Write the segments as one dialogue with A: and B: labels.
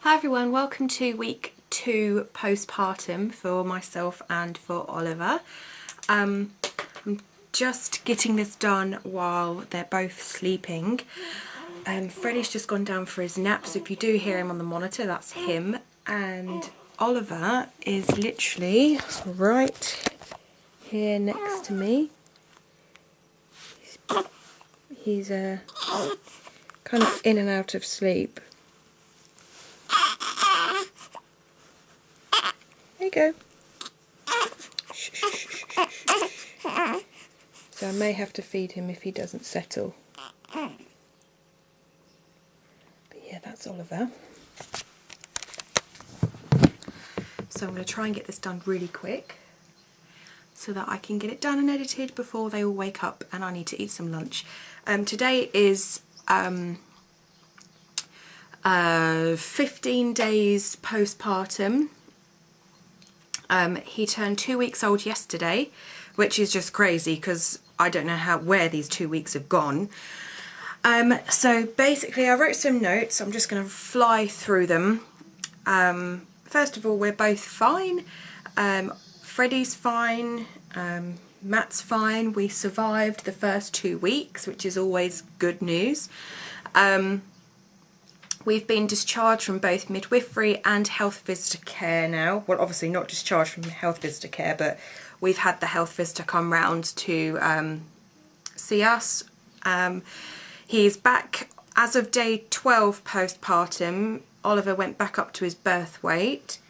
A: Hi everyone, welcome to week 2 postpartum for myself and for Oliver. I'm just getting this done while they're both sleeping. Freddie's just gone down for his nap, so if you do hear him on the monitor, that's him. And Oliver is literally right here next to me. He's kind of in and out of sleep. There you go. Shh, shh, shh, shh, shh. So I may have to feed him if he doesn't settle. But yeah, that's Oliver. So I'm going to try and get this done really quick so that I can get it done and edited before they all wake up and I need to eat some lunch. Today is 15 days postpartum. He turned 2 weeks old yesterday, which is just crazy because I don't know where these 2 weeks have gone. So basically I wrote some notes. I'm just going to fly through them. First of all, we're both fine. Freddie's fine. Matt's fine. We survived the first 2 weeks, which is always good news. We've been discharged from both midwifery and health visitor care now. Well, obviously not discharged from health visitor care, but we've had the health visitor come round to see us. He's back as of day 12 postpartum. Oliver went back up to his birth weight.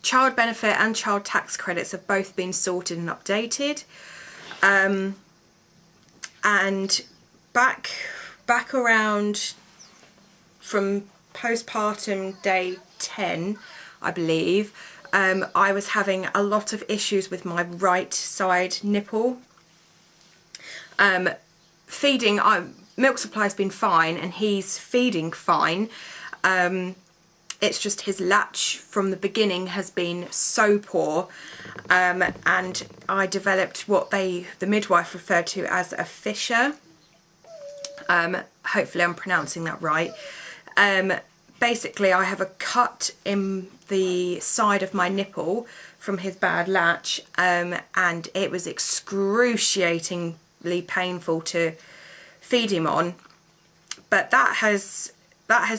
A: Child benefit and child tax credits have both been sorted and updated. And back around from postpartum day 10, I believe, I was having a lot of issues with my right side nipple. Feeding, milk supply's been fine and he's feeding fine. It's just his latch from the beginning has been so poor, and I developed what the midwife referred to as a fissure. Hopefully I'm pronouncing that right. Basically I have a cut in the side of my nipple from his bad latch, and it was excruciatingly painful to feed him on, but that has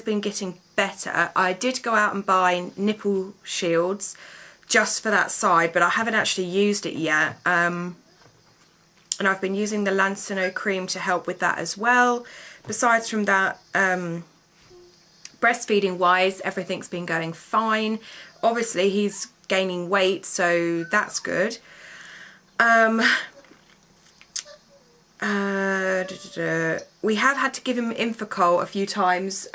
A: been getting better. I did go out and buy nipple shields just for that side, but I haven't actually used it yet. And I've been using the Lancino cream to help with that as well. Besides from that, breastfeeding wise, everything's been going fine. Obviously he's gaining weight, so that's good. We have had to give him Infocol a few times.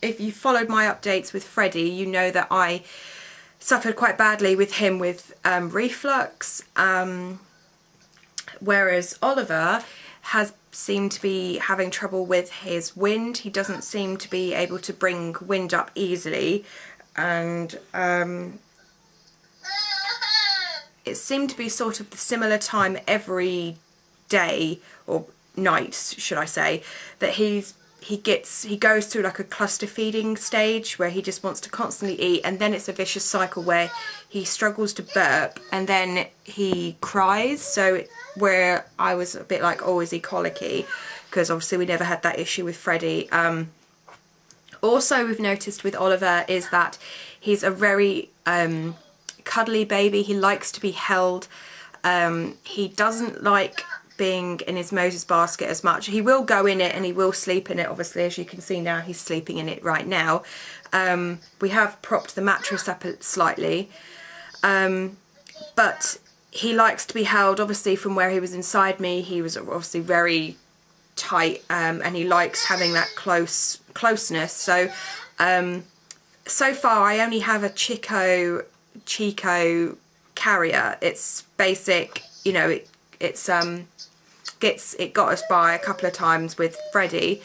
A: If you followed my updates with Freddie, you know that I suffered quite badly with him with reflux, whereas Oliver has seemed to be having trouble with his wind. He doesn't seem to be able to bring wind up easily, and it seemed to be sort of the similar time every day or night, should I say, that he goes through like a cluster feeding stage where he just wants to constantly eat, and then it's a vicious cycle where he struggles to burp and then he cries. So where I was a bit like, oh, is he colicky? Because obviously we never had that issue with Freddie. Also we've noticed with Oliver is that he's a very cuddly baby. He likes to be held. He doesn't like being in his Moses basket as much. He will go in it and he will sleep in it, obviously, as you can see now he's sleeping in it right now. We have propped the mattress up slightly, but he likes to be held. Obviously from where he was inside me, he was obviously very tight, and he likes having that closeness. So so far I only have a Chico carrier. It's basic, you know, it got us by a couple of times with Freddie,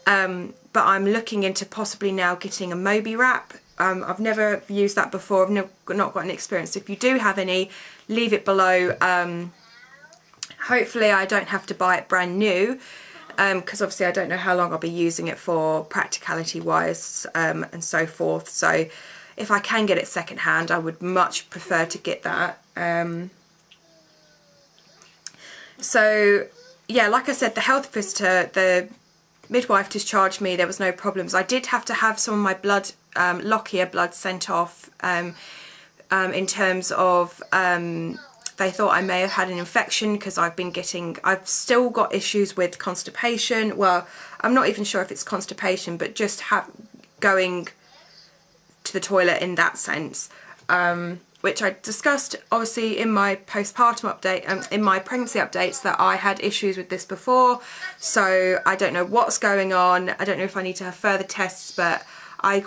A: but I'm looking into possibly now getting a Moby wrap. I've never used that before. I've not got any experience. If you do have any, leave it below. Hopefully I don't have to buy it brand new, because obviously I don't know how long I'll be using it for, practicality wise, and so forth. So if I can get it second hand, I would much prefer to get that. So yeah, like I said, the health visitor, the midwife discharged me. There was no problems. I did have to have some of my blood, Lockyer blood, sent off, in terms of they thought I may have had an infection, because I've still got issues with constipation. Well, I'm not even sure if it's constipation, but just going to the toilet in that sense, which I discussed obviously in my postpartum update, in my pregnancy updates, that I had issues with this before. So I don't know what's going on. I don't know if I need to have further tests, but I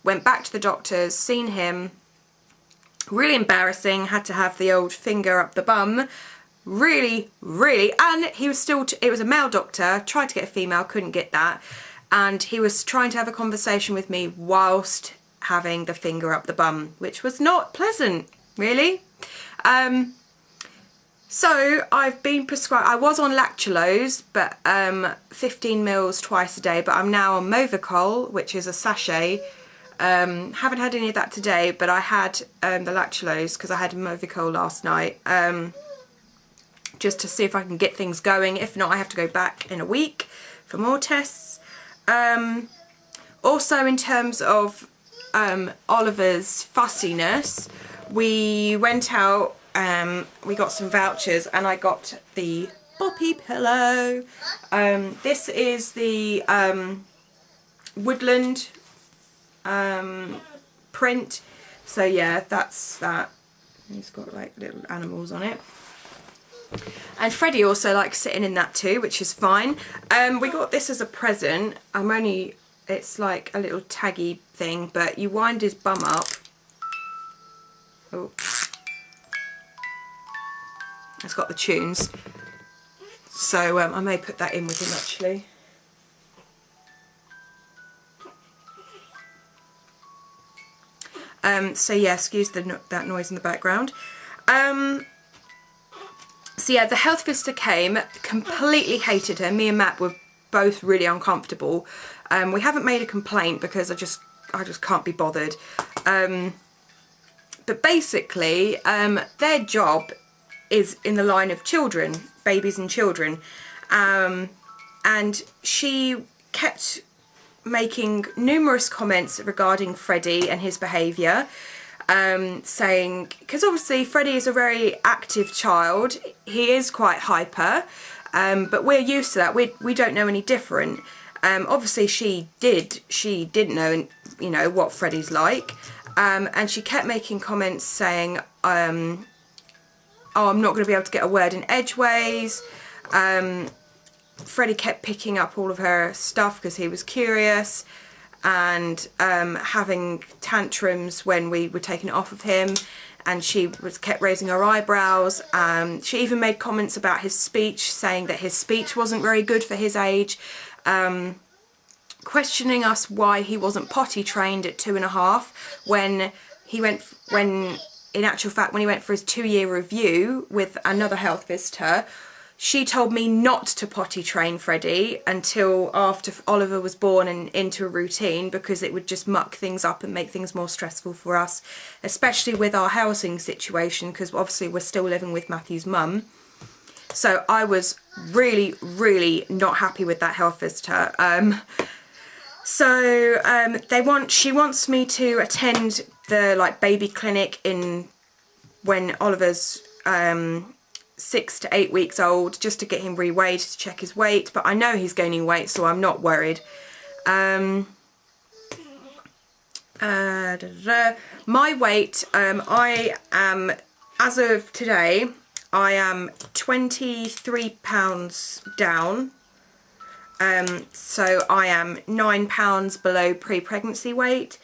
A: went back to the doctors, seen him. Really embarrassing, had to have the old finger up the bum, really, and he was still, it was a male doctor, tried to get a female, couldn't get that, and he was trying to have a conversation with me whilst having the finger up the bum, which was not pleasant, really. So I've been prescribed, I was on lactulose, but 15 mils twice a day, but I'm now on Movicol, which is a sachet. Haven't had any of that today, but I had the lactulose because I had Movicol last night, just to see if I can get things going. If not, I have to go back in a week for more tests. Also, in terms of Oliver's fussiness, we went out, we got some vouchers, and I got the Boppy pillow. This is the Woodland print, so yeah, that's that. He's got like little animals on it, and Freddie also likes sitting in that too, which is fine. We got this as a present. It's like a little taggy thing, but you wind his bum up. Oh, it's got the tunes, so I may put that in with him actually. So yeah, excuse that noise in the background. So yeah, the health visitor came, completely hated her. Me and Matt were both really uncomfortable. We haven't made a complaint because I just can't be bothered. But basically, their job is in the line of children, babies and children. And she kept making numerous comments regarding Freddie and his behaviour, saying, because obviously Freddie is a very active child, he is quite hyper, but we're used to that, we don't know any different. Obviously she didn't know, you know, what Freddie's like, and she kept making comments saying, oh, I'm not going to be able to get a word in edgeways. Freddie kept picking up all of her stuff because he was curious, and having tantrums when we were taking it off of him, and she kept raising her eyebrows. She even made comments about his speech, saying that his speech wasn't very good for his age, questioning us why he wasn't potty trained at 2.5 when in actual fact when he went for his 2-year review with another health visitor. She told me not to potty train Freddie until after Oliver was born and into a routine, because it would just muck things up and make things more stressful for us, especially with our housing situation, because obviously we're still living with Matthew's mum. So I was really, really not happy with that health visitor. She wants me to attend the baby clinic when Oliver's 6 to 8 weeks old, just to get him reweighed, to check his weight, but I know he's gaining weight, so I'm not worried. My weight, I am, as of today, I am 23 pounds down, so I am 9 pounds below pre-pregnancy weight.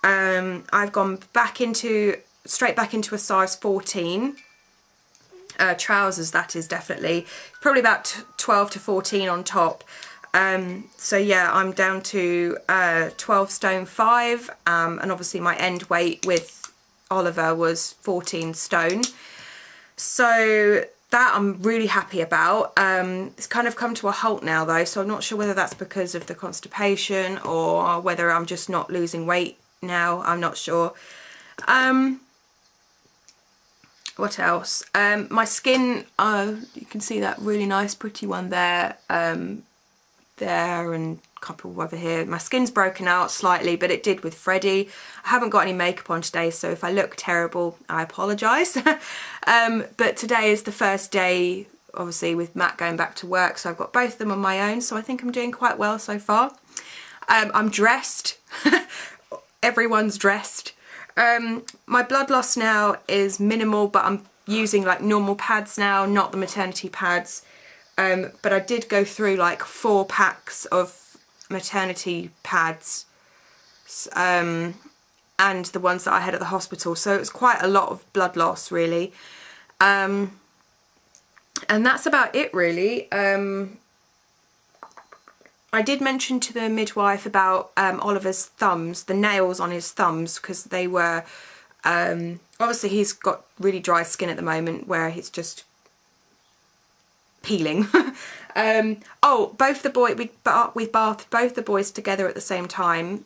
A: I've gone straight back into a size 14. Trousers, that is, definitely probably about 12 to 14 on top. So yeah, I'm down to 12 stone 5, and obviously my end weight with Oliver was 14 stone. So that I'm really happy about. It's kind of come to a halt now though, so I'm not sure whether that's because of the constipation or whether I'm just not losing weight now. I'm not sure. What else? My skin, you can see that really nice pretty one there, there, and a couple over here. My skin's broken out slightly, but it did with Freddie. I haven't got any makeup on today, so if I look terrible, I apologise. But today is the first day, obviously, with Matt going back to work, so I've got both of them on my own, so I think I'm doing quite well so far. I'm dressed. Everyone's dressed. My blood loss now is minimal, but I'm using like normal pads now, not the maternity pads. But I did go through like 4 packs of maternity pads, and the ones that I had at the hospital. So it was quite a lot of blood loss, really. And that's about it, really. I did mention to the midwife about Oliver's thumbs, the nails on his thumbs, because they were, obviously he's got really dry skin at the moment where he's just peeling. Both the boys, we bathed both the boys together at the same time,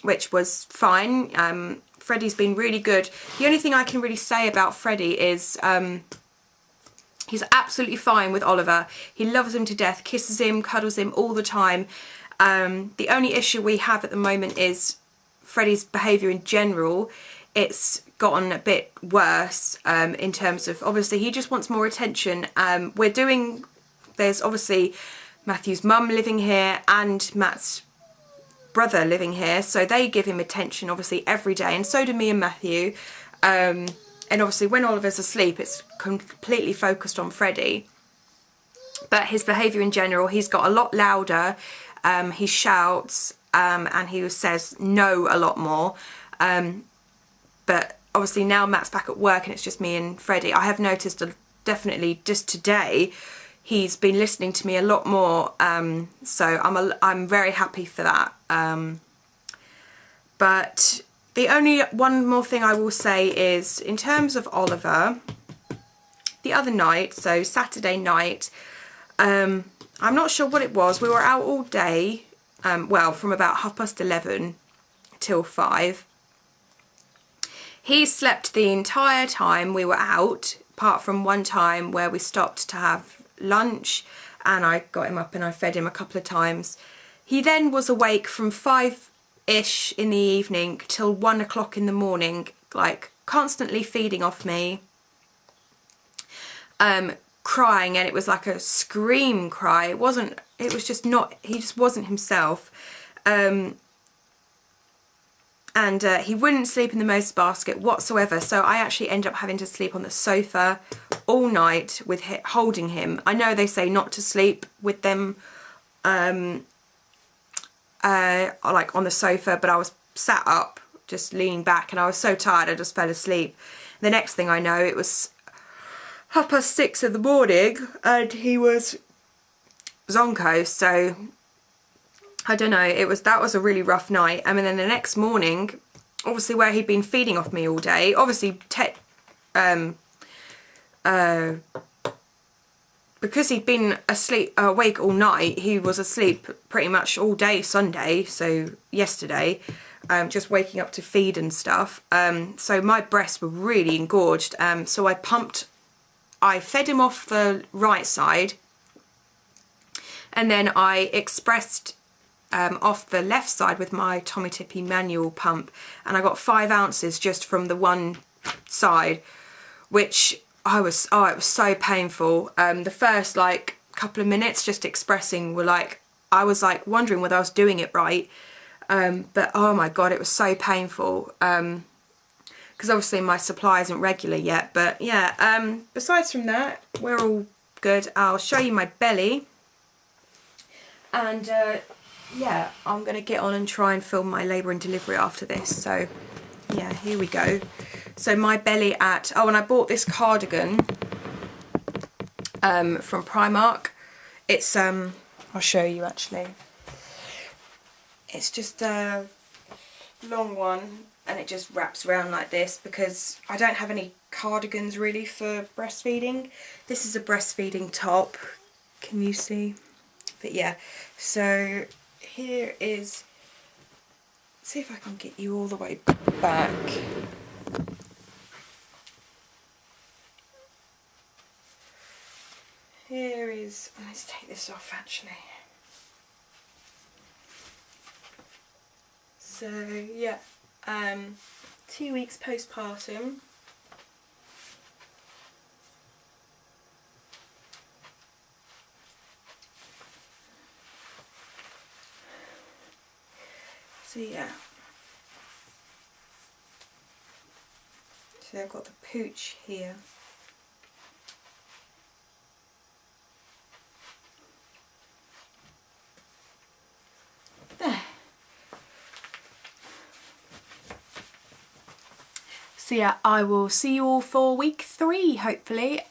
A: which was fine. Freddie's been really good. The only thing I can really say about Freddie is he's absolutely fine with Oliver. He loves him to death, kisses him, cuddles him all the time. The only issue we have at the moment is Freddie's behaviour in general. It's gotten a bit worse in terms of, obviously, he just wants more attention. There's obviously Matthew's mum living here and Matt's brother living here, so they give him attention, obviously, every day, and so do me and Matthew. And obviously when Oliver's asleep, it's completely focused on Freddie. But his behaviour in general, he's got a lot louder, he shouts, and he says no a lot more. But obviously now Matt's back at work and it's just me and Freddie, I have noticed definitely just today, he's been listening to me a lot more, so I'm very happy for that. But the only one more thing I will say is, in terms of Oliver, the other night, so Saturday night, I'm not sure what it was, we were out all day, well, from about 11:30 till 5. He slept the entire time we were out, apart from one time where we stopped to have lunch, and I got him up and I fed him a couple of times. He then was awake from 5-ish in the evening till 1 o'clock in the morning, like constantly feeding off me, crying, and it was like a scream cry. It was just not, he just wasn't himself. And he wouldn't sleep in the Moses basket whatsoever, so I actually ended up having to sleep on the sofa all night with holding him. I know they say not to sleep with them like on the sofa, but I was sat up just leaning back and I was so tired I just fell asleep. The next thing I know, it was 6:30 in the morning and he was zonko, so I don't know, that was a really rough night. And then the next morning, obviously where he'd been feeding off me all day, obviously because he'd been awake all night, he was asleep pretty much all day Sunday, so yesterday, just waking up to feed and stuff. So my breasts were really engorged, so I fed him off the right side, and then I expressed off the left side with my Tommy Tippy manual pump, and I got 5 ounces just from the one side, which it was so painful. The first like couple of minutes just expressing were like, I was like wondering whether I was doing it right, but oh my god, it was so painful, because obviously my supply isn't regular yet. But yeah, besides from that, we're all good. I'll show you my belly, and yeah, I'm going to get on and try and film my labour and delivery after this. So yeah, here we go. So my belly and I bought this cardigan from Primark. It's I'll show you actually. It's just a long one and it just wraps around like this because I don't have any cardigans really for breastfeeding. This is a breastfeeding top, can you see? But yeah, so here is, see if I can get you all the way back. Here is, let's take this off actually. So yeah, 2 weeks postpartum. So yeah, so I've got the pooch here. There. So yeah, I will see you all for week 3 hopefully.